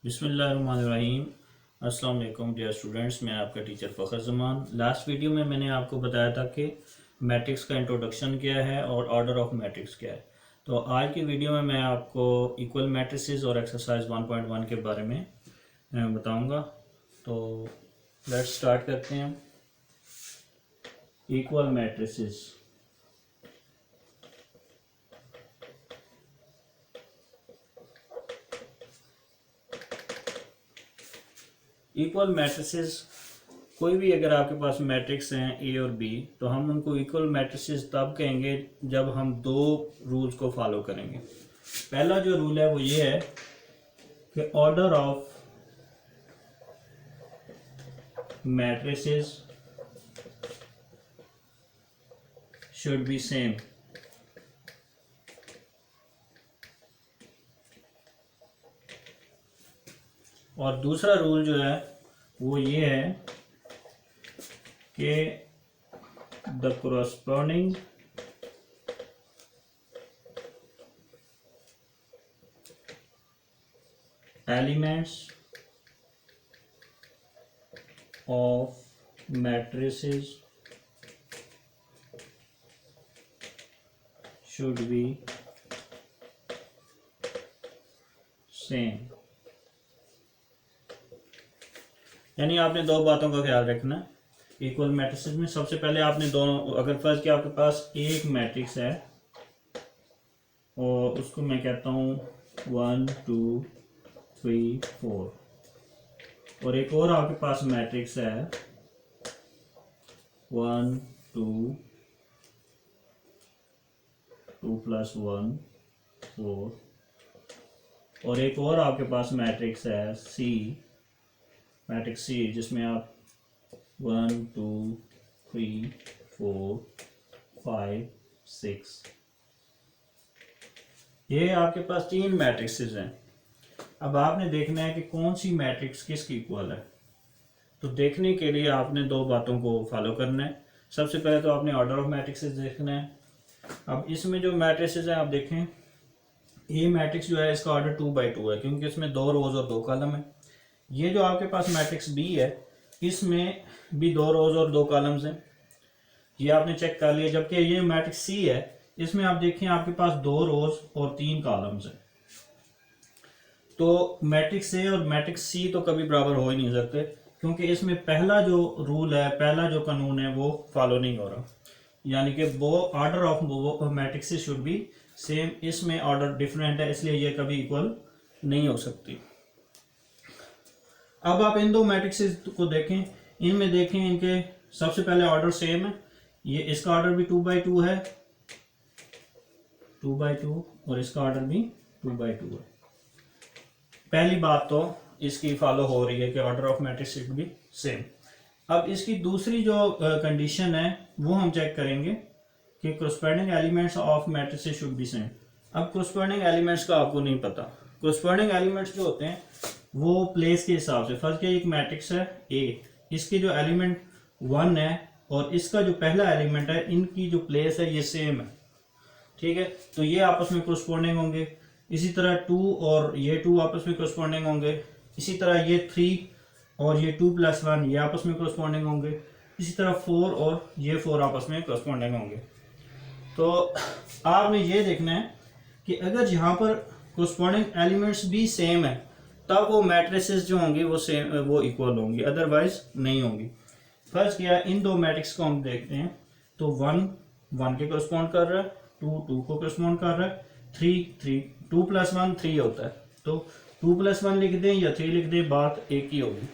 बिस्मिल्लाहिर्रहमानिर्रहीम। अस्सलाम वालेकुम डियर स्टूडेंट्स, मैं आपका टीचर फ़खर ज़मान। लास्ट वीडियो में मैंने आपको बताया था कि मैट्रिक्स का इंट्रोडक्शन क्या है और ऑर्डर ऑफ मैट्रिक्स क्या है। तो आज की वीडियो में मैं आपको इक्वल मैट्रिसेस और एक्सरसाइज 1.1 के बारे में बताऊंगा। तो लेट्स स्टार्ट करते हैं। Equal matrices. इक्वल मैट्रिसेस, कोई भी अगर आपके पास मैट्रिक्स हैं ए और बी, तो हम उनको इक्वल मैट्रिसेस तब कहेंगे जब हम दो रूल्स को फॉलो करेंगे। पहला जो रूल है वो ये है कि order of matrices should be same. और दूसरा रूल जो है वो ये है कि the corresponding elements of matrices should be same। यानी आपने दो बातों का ख्याल रखना है इक्वल मैट्रिसेस में। सबसे पहले आपने दोनों, अगर फर्ज कि आपके पास एक मैट्रिक्स है और उसको मैं कहता हूँ 1 2 3 4, और एक और आपके पास मैट्रिक्स है 1 2 2 + 1 4, और एक और आपके पास मैट्रिक्स है मैट्रिक्स सी, जिसमें आप 1 2 3 4 5 6, ये आपके पास तीन मैट्रिक्सेस हैं। अब आपने देखना है कि कौन सी मैट्रिक्स किसकी इक्वल है। तो देखने के लिए आपने दो बातों को फॉलो करना है। सबसे पहले तो आपने ऑर्डर ऑफ मैट्रिक्सेस देखना है। अब इसमें जो मैट्रिक्सेस हैं आप देखें, ये मैट्रिक्स जो है इसका ऑर्डर 2 by 2 है, क्योंकि इसमें दो रोज और दो कॉलम है। ये जो आपके पास मैट्रिक्स बी है, इसमें भी दो रोज और दो कॉलम्स हैं, ये आपने चेक कर लिया। जबकि ये मैट्रिक्स सी है, इसमें आप देखें आपके पास दो रोज और तीन कॉलम्स हैं। तो मैट्रिक्स ए और मैट्रिक्स सी तो कभी बराबर हो ही नहीं सकते, क्योंकि इसमें पहला जो रूल है, पहला जो कानून है वो फॉलो नहीं हो रहा, यानी कि वो order of matrix should be same. इसमें ऑर्डर डिफरेंट है, इसलिए ये कभी इक्वल नहीं हो सकती। अब आप इन दो मैट्रिक्सेस को देखें, इनमें देखें इनके सबसे पहले ऑर्डर सेम है। ये इसका ऑर्डर भी 2 by 2 है, 2 by 2, और इसका ऑर्डर भी 2 by 2 है। पहली बात तो इसकी फॉलो हो रही है कि order of matrix should be same. अब इसकी दूसरी जो कंडीशन है वो हम चेक करेंगे कि corresponding elements of matrices should be same. अब corresponding एलिमेंट्स का आपको नहीं पता। corresponding एलिमेंट्स जो होते हैं वो प्लेस के हिसाब से, फर्स्ट के एक मैट्रिक्स है ए, इसके जो एलिमेंट 1 है और इसका जो पहला एलिमेंट है, इनकी जो प्लेस है ये सेम है, ठीक है। तो ये आपस में corresponding होंगे। इसी तरह 2 और ये 2 आपस में corresponding होंगे। इसी तरह ये 3 और ये 2 + 1 ये आपस में corresponding होंगे। इसी तरह 4 और ये 4 आपस में corresponding होंगे। तो आपने ये देखना है कि अगर यहाँ पर corresponding एलिमेंट्स भी सेम है, तब वो मैट्रिसेस जो होंगी वो सेम, वो इक्वल होंगी, अदरवाइज नहीं होंगी। फर्स्ट किया इन दो मैट्रिक्स को हम देखते हैं, तो 1 1 के correspond कर रहा है, 2 2 को correspond कर रहा है, 3 3, 2 + 1 3 होता है, तो 2 + 1 लिख दें या 3 लिख दें, बात एक ही होगी।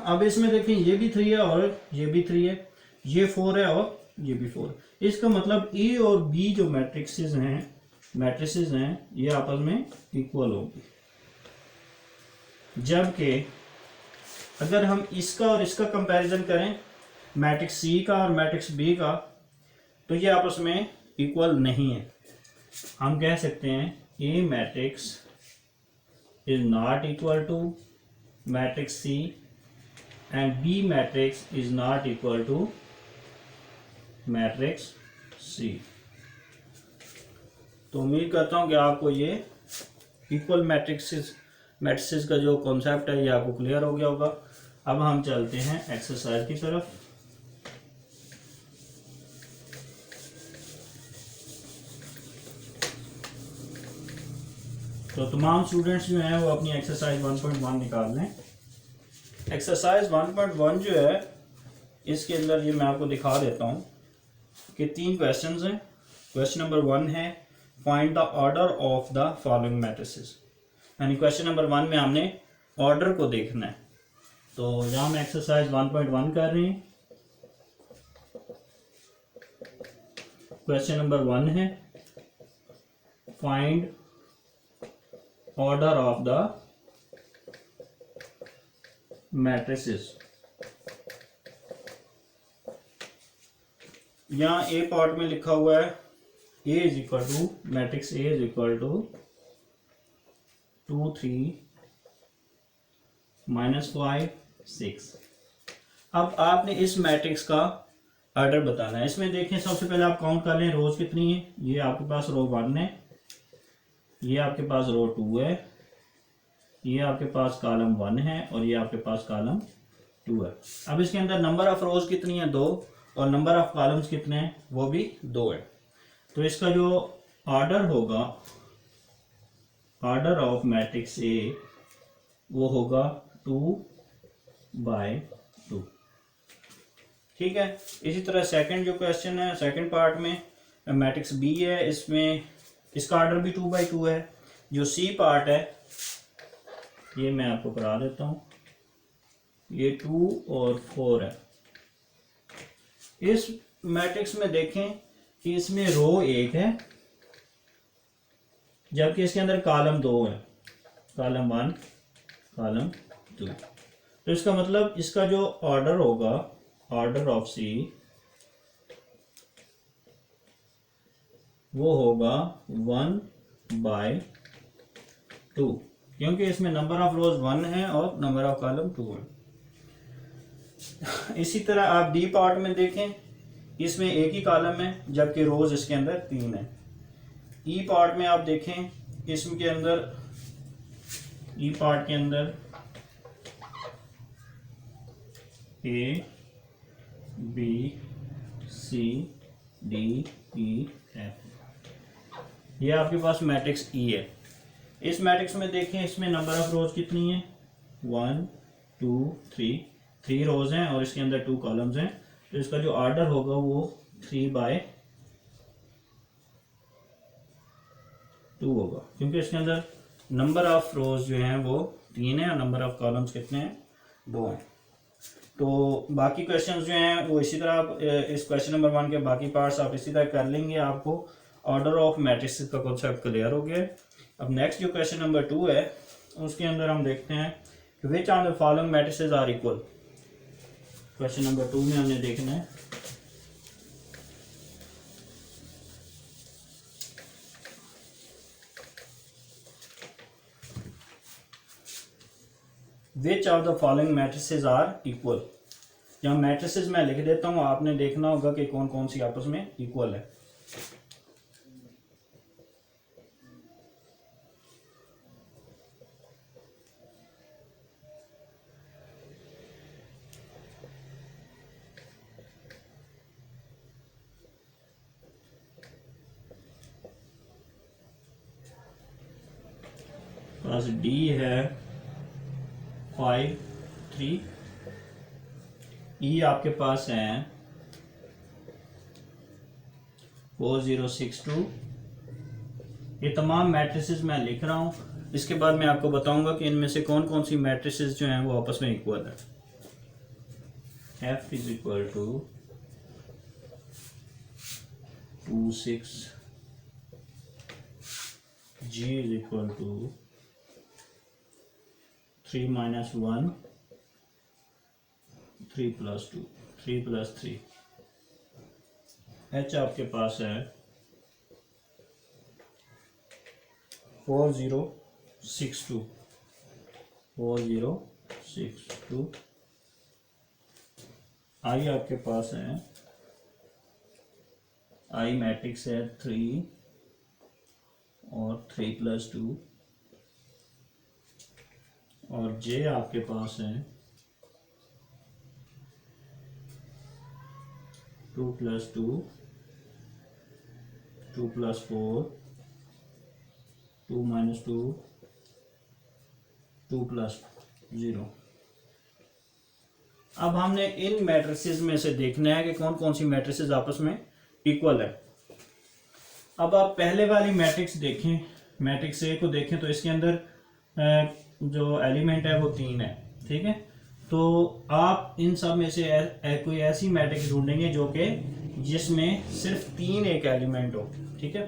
अब इसमें देखें ये भी 3 है और ये भी 3 है, ये 4 है और ये भी 4। इसका मतलब ए और बी जो मैट्रिक्सेस हैं ये आपस में इक्वल होंगे। जबकि अगर हम इसका और इसका कंपैरिजन करें, मैट्रिक्स सी का और मैट्रिक्स बी का, तो ये आपस में इक्वल नहीं है। हम कह सकते हैं A matrix is not equal to matrix C and B matrix is not equal to matrix C. तो उम्मीद करता हूं कि आपको ये इक्वल मैट्रिक्सेस मैट्रिसेस का जो कॉन्सेप्ट है ये आपको क्लियर हो गया होगा। अब हम चलते हैं एक्सरसाइज की तरफ। तो तमाम स्टूडेंट्स जो हैं वो अपनी एक्सरसाइज 1.1 निकाल लें। एक्सरसाइज 1.1 जो है इसके अंदर ये मैं आपको दिखा देता हूँ कि 3 क्वेश्चंस हैं। क्वेश्चन नंबर 1 है find the order of the following matrices, यानी क्वेश्चन नंबर 1 में हमने ऑर्डर को देखना है। तो यहाँ हम एक्सरसाइज 1.1 कर रहे हैं। क्वेश्चन नंबर 1 है find order of the matrices. यहाँ ए पार्ट में लिखा हुआ है A is equal to matrix A is equal to 2 3 -5 6। अब आपने इस मैट्रिक्स का ऑर्डर बताना है। इसमें देखें सबसे पहले आप काउंट कर लें रोज कितनी है। ये आपके पास रो 1 है, ये आपके पास रो 2 है, ये आपके पास कॉलम 1 है और ये आपके पास कॉलम 2 है। अब इसके अंदर नंबर ऑफ रोज कितनी है 2 और नंबर ऑफ कॉलम्स कितने हैं वो भी 2 है। तो इसका जो ऑर्डर होगा ऑर्डर ऑफ मैट्रिक्स ए वो होगा 2/2। ठीक है। इसी तरह सेकंड जो क्वेश्चन है सेकंड पार्ट में मैट्रिक्स बी है, इसमें इसका ऑर्डर भी 2/2 है। जो सी पार्ट है ये मैं आपको करा देता हूँ, ये 2 और 4 है। इस मैट्रिक्स में देखें कि इसमें रो 1 है जबकि इसके अंदर कॉलम 2 है, कॉलम 1 कॉलम 2। तो इसका मतलब इसका जो ऑर्डर होगा ऑर्डर ऑफ सी वो होगा 1/2 क्योंकि इसमें नंबर ऑफ रोज 1 है और नंबर ऑफ कॉलम 2 है। इसी तरह आप डी पार्ट में देखें इसमें एक ही कॉलम है जबकि रोज इसके अंदर 3 है। ई पार्ट में आप देखें इसके अंदर ई पार्ट के अंदर A B C D E F, ये आपके पास मैट्रिक्स ई है। इस मैट्रिक्स में देखें इसमें नंबर ऑफ रोज कितनी है 1 2 3 रोज हैं और इसके अंदर 2 कॉलम्स हैं। तो इसका जो ऑर्डर होगा वो 3/2 होगा क्योंकि इसके अंदर नंबर ऑफ रोज जो हैं वो 3 है और नंबर ऑफ कॉलम्स कितने हैं 2 हैं। तो बाकी क्वेश्चंस जो हैं वो इसी तरह आप इस क्वेश्चन नंबर 1 के बाकी पार्ट्स आप इसी तरह कर लेंगे। आपको ऑर्डर ऑफ मैट्रिसेस का कॉन्सेप्ट क्लियर हो गया। अब नेक्स्ट जो क्वेश्चन नंबर 2 है उसके अंदर हम देखते हैं कि which of the following matrices are equal. Question number 2 में हमने देखना है which of the following matrices are equal. यहाँ मैट्रिसेस मैं लिख देता हूँ, आपने देखना होगा कि कौन कौन सी आपस में इक्वल है। पास डी है 5 3, ई आपके पास है 4 0 6 2। ये तमाम मैट्रिसेस मैं लिख रहा हूँ, इसके बाद मैं आपको बताऊंगा कि इनमें से कौन कौन सी मैट्रिसेस जो हैं वो आपस में इक्वल है। F is equal to 2 6, G is equal to 3 - 1 3 + 2 3 + 3। H आपके पास है 4 0 6 2 4 0 6 2। I आपके पास है I मैट्रिक्स है 3 और 3 + 2 और जे आपके पास है 2 + 2, 2 + 4, 2 - 2, 2 + 0। अब हमने इन मैट्रिसेस में से देखना है कि कौन कौन सी मैट्रिसेस आपस में इक्वल है। अब आप पहले वाली मैट्रिक्स देखें, मैट्रिक्स ए को देखें तो इसके अंदर जो एलिमेंट है वो 3 है, ठीक है। तो आप इन सब में से कोई ऐसी मैट्रिक्स ढूंढेंगे जो कि जिसमें सिर्फ 3 एक एलिमेंट हो, ठीक है।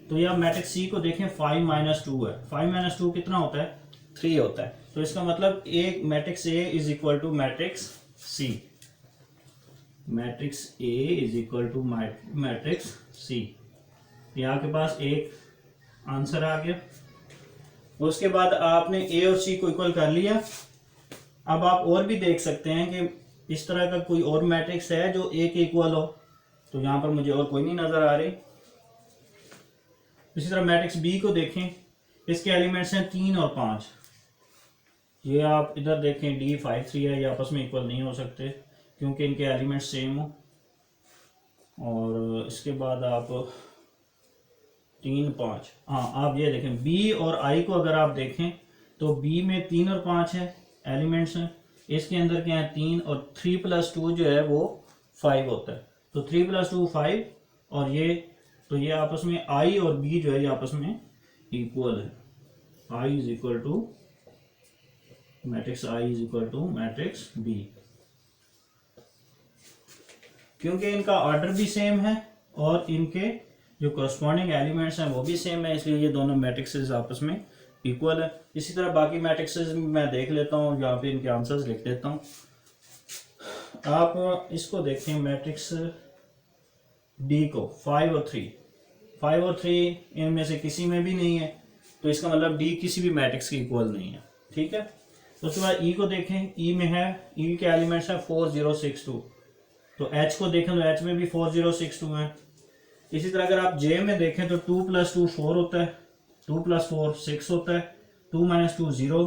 तो यह मैट्रिक्स सी को देखें, 5 - 2 है। 5 - 2 कितना होता है? 3 होता है। तो इसका मतलब एक matrix A is equal to matrix C, matrix A is equal to matrix C. यहाँ के पास एक आंसर आ गया। उसके बाद आपने ए और सी को इक्वल कर लिया। अब आप और भी देख सकते हैं कि इस तरह का कोई और मैट्रिक्स है जो ए के इक्वल हो, तो यहाँ पर मुझे और कोई नहीं नजर आ रही। इसी तरह मैट्रिक्स बी को देखें, इसके एलिमेंट्स हैं 3 और 5। ये आप इधर देखें D5 3 है, ये आपस में इक्वल नहीं हो सकते क्योंकि इनके एलिमेंट्स सेम हो। और इसके बाद आप 3 5, हाँ आप ये देखें बी और आई को अगर आप देखें तो बी में 3 और 5 है एलिमेंट्स हैं। इसके अंदर क्या है? 3 और 3 + 2 जो है वो 5 होता है। तो 3 + 2 5 और ये आपस में आई और बी जो है ये आपस में इक्वल है। I is equal to matrix I is equal to matrix B, क्योंकि इनका ऑर्डर भी सेम है और इनके जो करस्पॉन्डिंग एलिमेंट्स हैं वो भी सेम है, इसलिए ये दोनों मैट्रिक्सेस आपस में इक्वल है। इसी तरह बाकी मैट्रिक्सेस मैं देख लेता हूँ, यहाँ पे इनके आंसर्स लिख देता हूँ। आप इसको देखें मैट्रिक्स डी को, 5 और 3, 5 और 3 इनमें से किसी में भी नहीं है, तो इसका मतलब डी किसी भी मैट्रिक्स के इक्वल नहीं है, ठीक है। तो उसके बाद ई को देखें, ई में है, ई के एलिमेंट्स हैं 4 0 6 2। तो एच को देखें तो एच में भी 4 0 6 2 है। इसी तरह अगर आप जे में देखें तो 2 + 2 4 होता है, 2 + 4 6 होता है, 2 - 2 0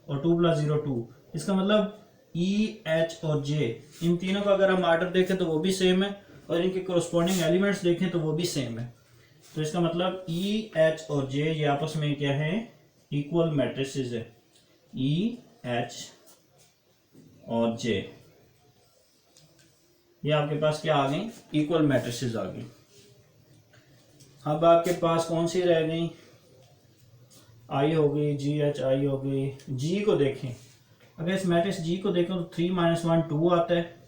और 2 + 0 2। इसका मतलब ई, एच और जे, इन तीनों का अगर हम ऑर्डर देखें तो वो भी सेम है और इनके कोरस्पॉन्डिंग एलिमेंट्स देखें तो वो भी सेम है। तो इसका मतलब ई, एच और जे ये आपस में क्या है? इक्वल मैट्रिसेस है। ई, एच और जे ये आपके पास क्या आ गई? इक्वल मैट्रिसेस आ गई। अब आपके पास कौन सी रह गई? आई हो गई, जी एच आई हो गई। जी को देखें, अगर इस मैट्रिक्स जी को देखें तो 3 - 1 2 आता है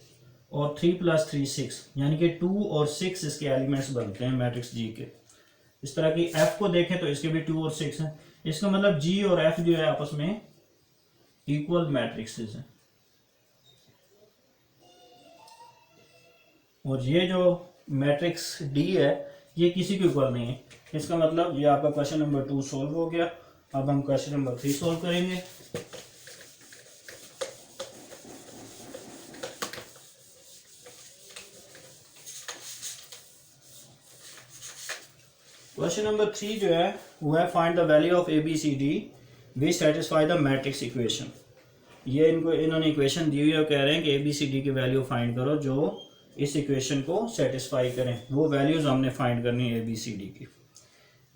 और 3 + 3 6, यानी कि 2 और 6 इसके एलिमेंट्स बनते हैं मैट्रिक्स जी के। इस तरह की एफ को देखें तो इसके भी 2 और 6 हैं। इसका मतलब जी और एफ जो है आपस में इक्वल मैट्रिक्सेस हैं। और ये जो मैट्रिक्स डी है ये किसी के इक्वल नहीं है। इसका मतलब ये आपका क्वेश्चन नंबर 2 सॉल्व हो गया। अब हम क्वेश्चन नंबर 3 सॉल्व करेंगे। क्वेश्चन नंबर 3 जो है वो है find the value of A B C D which satisfy the matrix equation. ये इन्होंने इक्वेशन दी हुई है, कह रहे हैं कि ए बी सी डी की वैल्यू फाइंड करो जो इस इक्वेशन को सेटिस्फाई करें। वो वैल्यूज हमने फाइंड करनी है ए बी सी डी की।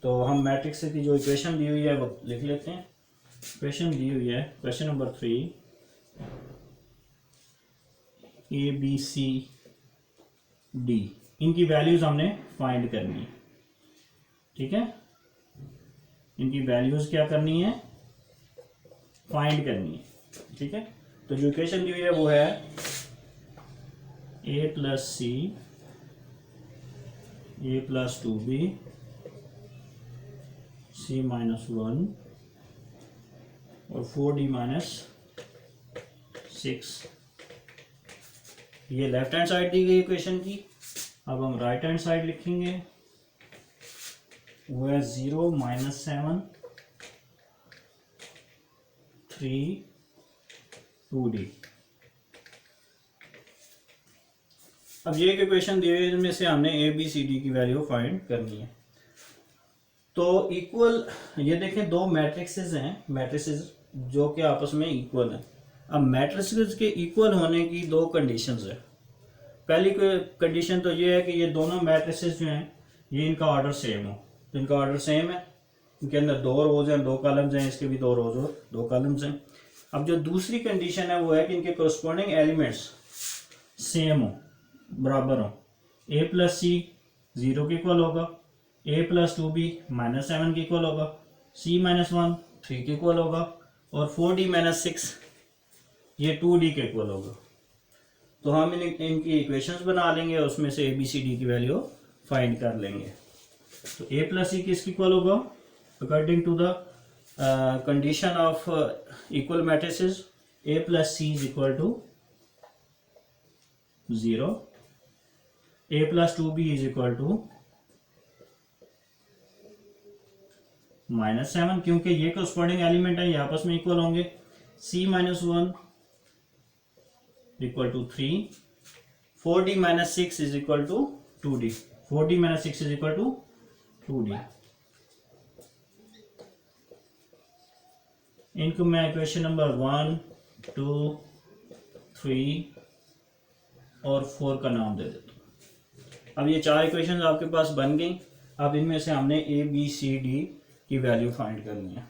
तो हम मैट्रिक्स की जो इक्वेशन दी हुई है वो लिख लेते हैं। इक्वेशन दी हुई है question number 3, A B C D, इनकी वैल्यूज हमने फाइंड करनी है, ठीक है। इनकी वैल्यूज क्या करनी है? फाइंड करनी है, ठीक है। तो जो इक्वेशन दी हुई है वो है a + c, a + 2b, c - 1 और 4d - 6। ये लेफ्ट हैंड साइड दी गई इक्वेशन की। अब हम राइट हैंड साइड लिखेंगे, वो है 0 - 7 3 2d। अब ये इक्वेशन दी हुई है जिनमें से हमने ए बी सी डी की वैल्यू फाइंड करनी है। तो इक्वल, ये देखें दो मैट्रिक्सेस हैं, मैट्रिसेस जो कि आपस में इक्वल है। अब मैट्रिसेस के इक्वल होने की दो कंडीशंस है। पहली कंडीशन तो ये है कि ये दोनों मैट्रिसेस जो हैं ये इनका ऑर्डर सेम हो। तो इनका ऑर्डर सेम है, इनके अंदर दो रोज हैं, दो कॉलम्स हैं, इसके भी दो रोज और दो कॉलम्स हैं। अब जो दूसरी कंडीशन है वो है कि इनके कोरस्पॉन्डिंग एलिमेंट्स सेम हो, बराबर हो। ए प्लस सी 0 के इक्वल होगा, ए प्लस 2b -7 के इक्वल होगा, c -1 3 के इक्वल होगा, और 4d - 6 ये 2d के इक्वल होगा। तो हम इनकी इक्वेशंस बना लेंगे, उसमें से ABCD की वैल्यू फाइंड कर लेंगे। तो a प्लस सी किसके इक्वल होगा? According to the condition of equal matrices, a plus C is equal to 0, a plus 2b is equal to -7, क्योंकि ये कोरस्पॉन्डिंग एलिमेंट है, ये आपस में इक्वल होंगे। c -1 equal to 3, 4d - 6 is equal to 2d, 4d - 6 is equal to 2d। इनको मैं equation number 1, 2, 3 और 4 का नाम दे देता हूँ। अब ये चार इक्वेशंस आपके पास बन गई। अब इनमें से हमने ABCD की वैल्यू फाइंड करनी है।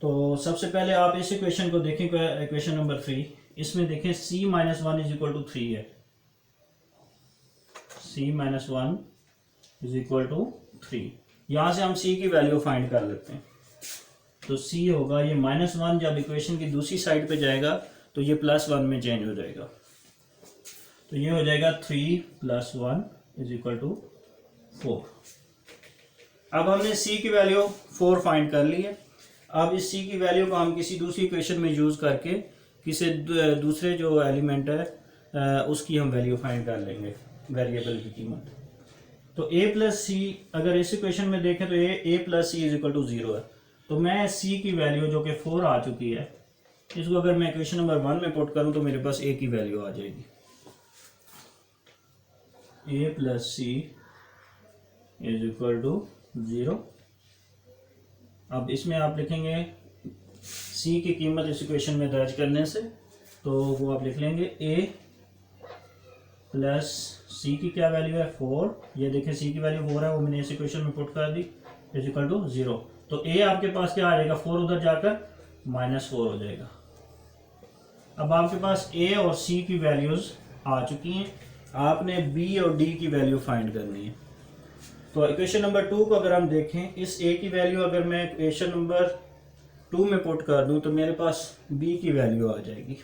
तो सबसे पहले आप इस इक्वेशन को देखें, इक्वेशन नंबर 3, इसमें देखें c - 1 इज इक्वल टू 3 है, c - 1 इज इक्वल टू 3। यहाँ से हम c की वैल्यू फाइंड कर लेते हैं। तो c होगा ये -1, जब इक्वेशन की दूसरी साइड पे जाएगा तो ये +1 में चेंज हो जाएगा। तो ये हो जाएगा 3 + 1 इज इक्वल टू 4। अब हमने c की वैल्यू 4 फाइंड कर ली है। अब इस c की वैल्यू को हम किसी दूसरी इक्वेशन में यूज़ करके किसी दूसरे जो एलिमेंट है उसकी हम वैल्यू फाइंड कर लेंगे, वेरिएबल की कीमत। तो a प्लस सी, अगर इस इक्वेशन में देखें तो a plus C is equal to 0 है। तो मैं c की वैल्यू जो कि 4 आ चुकी है, इसको अगर मैं इक्वेशन नंबर 1 में पुट करूं तो मेरे पास a की वैल्यू आ जाएगी, a plus C is equal to 0। अब इसमें आप लिखेंगे c की कीमत इस इक्वेशन में दर्ज करने से, तो वो आप लिख लेंगे a प्लस c की क्या वैल्यू है 4, ये देखें c की वैल्यू 4 है, वो मैंने इस इक्वेशन में पुट कर दी, इज इक्वल टू 0। तो a आपके पास क्या आ जाएगा, 4 उधर जाकर -4 हो जाएगा। अब आपके पास a और c की वैल्यूज आ चुकी हैं, आपने b और d की वैल्यू फाइंड करनी है। तो इक्वेशन नंबर 2 को अगर हम देखें, इस a की वैल्यू अगर मैं इक्वेशन नंबर 2 में पुट कर दूं तो मेरे पास b की वैल्यू आ जाएगी।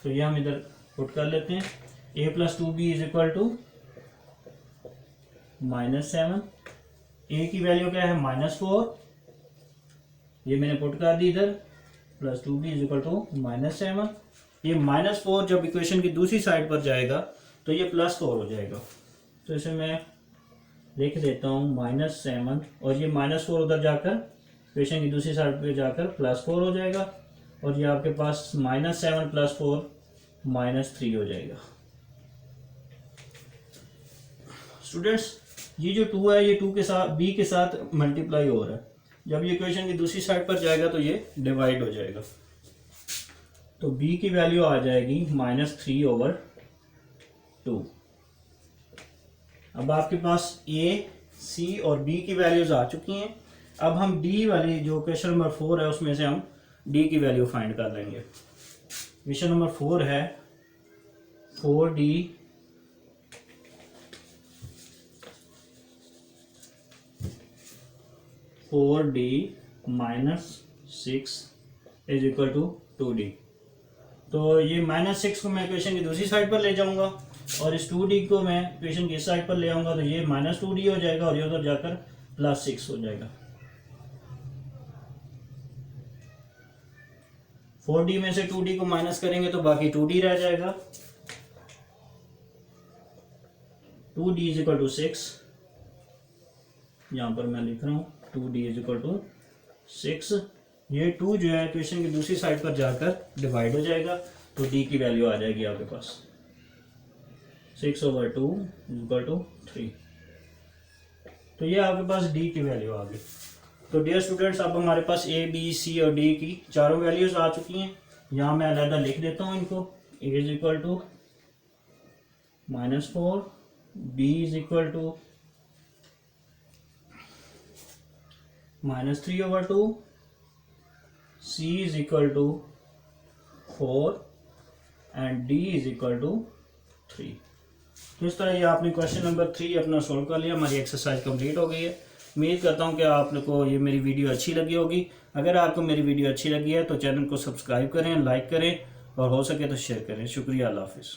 तो ये हम इधर पुट कर लेते हैं, a plus 2b is equal to -7, a की वैल्यू क्या है -4, ये मैंने पुट कर दी इधर, plus 2b is equal to -7। ये -4 जब इक्वेशन की दूसरी साइड पर जाएगा तो ये +4 हो जाएगा। तो इसे मैं लिख देता हूँ -7, और ये -4 उधर जाकर इक्वेशन की दूसरी साइड पर जाकर +4 हो जाएगा, और ये आपके पास -7 + 4 -3 हो जाएगा। स्टूडेंट्स, ये जो 2 है ये 2 के साथ b के साथ मल्टीप्लाई हो रहा है, जब ये इक्वेशन की दूसरी साइड पर जाएगा तो ये डिवाइड हो जाएगा। तो b की वैल्यू आ जाएगी -3/2। अब आपके पास a, c और b की वैल्यूज आ चुकी हैं। अब हम d वाली जो क्वेश्चन नंबर 4 है उसमें से हम d की वैल्यू फाइंड कर लेंगे। क्वेश्चन नंबर 4 है 4d -6 is equal to 2d। तो ये -6 को मैं इक्वेशन की दूसरी साइड पर ले जाऊंगा, और इस 2d को मैं इक्वेशन की इस साइड पर ले आऊंगा, तो ये -2d हो जाएगा, और ये उधर जाकर +6 हो जाएगा। 4d में से 2d को माइनस करेंगे तो बाकी 2d रह जाएगा। 2d इज इक्वल टू 6, यहाँ पर मैं लिख रहा हूँ 2d इज इक्वल टू 6। ये 2 जो है इक्वेशन की दूसरी साइड पर जाकर डिवाइड हो जाएगा, तो d की वैल्यू आ जाएगी आपके पास 6/2 इज इक्वल टू 3। तो ये आपके पास d की वैल्यू आ गई। तो डियर स्टूडेंट्स, अब हमारे पास ए बी सी और डी की चारों वैल्यूज आ चुकी हैं। यहाँ मैं अलहदा लिख देता हूँ इनको। A is equal to -4, B is equal to -3/2, C is equal to 4 and D is equal to 3। तो इस तरह ये आपने क्वेश्चन नंबर 3 अपना सोल्व कर लिया। हमारी एक्सरसाइज कंप्लीट हो गई है। उम्मीद करता हूँ कि आपको ये मेरी वीडियो अच्छी लगी होगी। अगर आपको मेरी वीडियो अच्छी लगी है तो चैनल को सब्सक्राइब करें, लाइक करें और हो सके तो शेयर करें। शुक्रिया, अल्लाह हाफिज़।